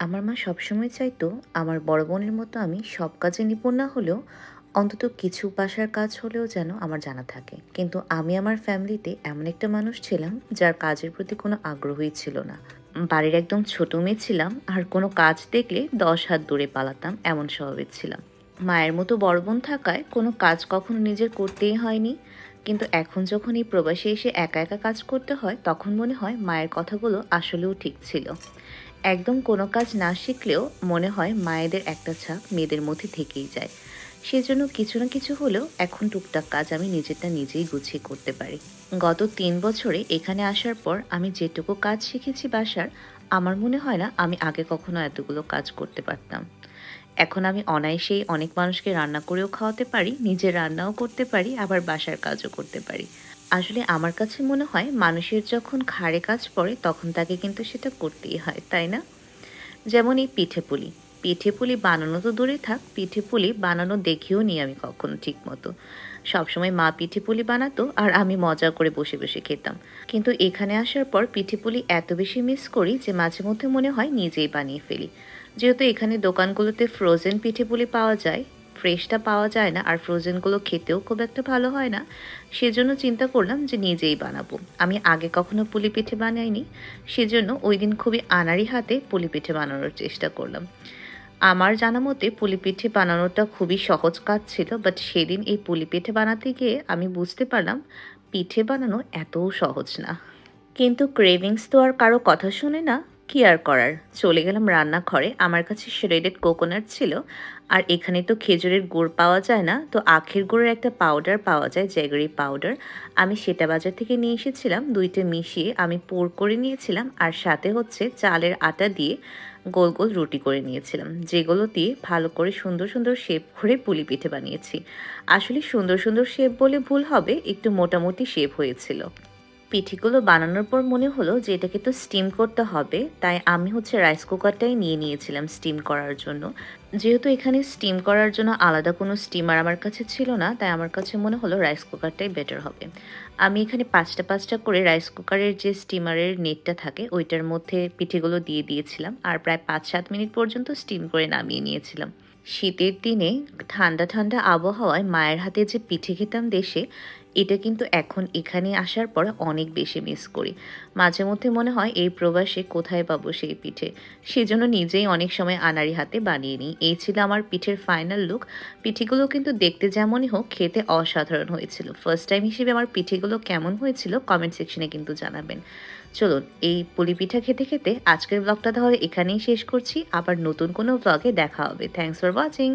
আমার মা সবসময় চাইতো আমার বড় বোনের মতো আমি সব কাজে নিপুণ না হলেও অন্তত কিছু বাসার কাজ হলেও যেন আমার জানা থাকে। কিন্তু আমি আমার ফ্যামিলিতে এমন একটা মানুষ ছিলাম যার কাজের প্রতি কোনো আগ্রহই ছিল না। বাড়ির একদম ছোট মেয়ে ছিলাম, আর কোনো কাজ দেখলে 10 হাত দূরে পালাতাম, এমন স্বভাবের ছিলাম। মায়ের মতো বড় বোন থাকায় কোনো কাজ কখনো নিজের করতেই হয়নি। কিন্তু এখন যখন এই প্রবাসে এসে একা একা কাজ করতে হয়, তখন মনে হয় মায়ের কথাগুলো আসলেও ঠিক ছিল। একদম কোনো কাজ না শিখলেও মনে হয় মায়েদের একটা ছাপ মেয়েদের মধ্যে থেকেই যায়। সেজন্য কিছু না কিছু হলেও এখন টুকটাক কাজ আমি নিজেরটা নিজেই গুছিয়ে করতে পারি। গত 3 বছরে এখানে আসার পর আমি যেটুকু কাজ শিখেছি বাসার, আমার মনে হয় না আমি আগে কখনো এতগুলো কাজ করতে পারতাম। এখন আমি অনায়াসেই অনেক মানুষকে রান্না করেও খাওয়াতে পারি, নিজে রান্নাও করতে পারি, আবার বাসার কাজও করতে পারি। আসলে আমার কাছে মনে হয় মানুষের যখন ঘাড়ে কাজ পড়ে তখন তাকে কিন্তু সেটা করতেই হয়, তাই না? যেমন এই পিঠে-পুলি। পিঠে-পুলি বানানো তো দূরে থাক, পিঠে-পুলি বানানো দেখিও নি আমি কখনো ঠিকমতো। সবসময় মা পিঠে-পুলি বানাতো আর আমি মজা করে বসে বসে খেতাম। কিন্তু এখানে আসার পর পিঠে-পুলি এত বেশি মিস করি যে মাঝে মধ্যে মনে হয় নিজেই বানিয়ে ফেলি। যেহেতু এখানে দোকানগুলোতে ফ্রোজেন পিঠে-পুলি পাওয়া যায়, ফ্রেশটা পাওয়া যায় না, আর ফ্রোজেনগুলো খেতেও খুব একটা ভালো হয় না। সেজন্য চিন্তা করলাম যে নিজেই বানাবো। আমি আগে কখনো পুলি পিঠে বানাইনি। সেজন্য ওইদিন খুবই আনাড়ি হাতে পুলি পিঠে বানানোর চেষ্টা করলাম। আমার জানা মতে পুলি পিঠে বানানোটা খুবই সহজ কাজ ছিল। বাট সেদিন এই পুলি পিঠে বানাতে গিয়ে আমি বুঝতে পারলাম পিঠে বানানো এতও সহজ না। কিন্তু ক্রেভিংস তো আর কারো কথা শোনে না। কি আর করার? চলে গেলাম রান্নাঘরে। আমার কাছে শ্রেডেড কোকোনাট ছিল। আর এখানে তো খেজুরের গুড় পাওয়া যায় না। তো আখের গুড়ের একটা পাউডার পাওয়া যায়, জ্যাগরি পাউডার। আমি সেটা বাজার থেকে নিয়ে এসেছিলাম। ২ টা মিশিয়ে আমি পুর করে নিয়েছিলাম। আর সাথে হচ্ছে চালের আটা দিয়ে গোল, গোল রুটি করে নিয়েছিলাম। যেগুলো দিয়ে ভালো করে সুন্দর, সুন্দর শেপ করে পুলি পিঠে বানিয়েছি। আসলে সুন্দর, সুন্দর শেপ বলে ভুল হবে। একটু মোটামুটি শেপ হয়েছিল। পিঠেগুলো বানানোর পর মনে হলো যে এটাকে তো স্টিম করতে হবে, তাই আমি হচ্ছে রাইস কুকারটাই নিয়ে নিয়েছিলাম স্টিম করার জন্য। যেহেতু এখানে স্টিম করার জন্য আলাদা কোনো স্টিমার আমার কাছে ছিল না, তাই আমার কাছে মনে হলো রাইস কুকারটাই বেটার হবে। আমি এখানে ৫টা করে রাইস কুকারের যে স্টিমারের নেটটা থাকে ওইটার মধ্যে পিঠেগুলো দিয়ে দিয়েছিলাম, আর প্রায় ৫-৭ মিনিট পর্যন্ত স্টিম করে নামিয়ে নিয়েছিলাম। শীতের দিনে ঠান্ডা ঠান্ডা আবহাওয়ায় মায়ের হাতে যে পিঠে খেতাম দেশে, এটা কিন্তু এখন এখানে আসার পর অনেক বেশি মিস করি। মাঝে মধ্যে মনে হয় এই প্রবাসে কোথায় পাবো সেই পিঠে। সেজন্য নিজেই অনেক সময় আনাড়ি হাতে বানিয়ে নিই। এই ছিল আমার পিঠের ফাইনাল লুক। পিঠেগুলো কিন্তু দেখতে যেমনই হোক খেতে অসাধারণ হয়েছিল। ফার্স্ট টাইম হিসেবে আমার পিঠেগুলো কেমন হয়েছিল কমেন্ট সেকশনে কিন্তু জানাবেন। চলুন এই পুলি পিঠা খেতে খেতে আজকের ব্লগটা তাহলে এখানেই শেষ করছি। আবার নতুন কোনো ব্লগে দেখা হবে। Thanks for watching.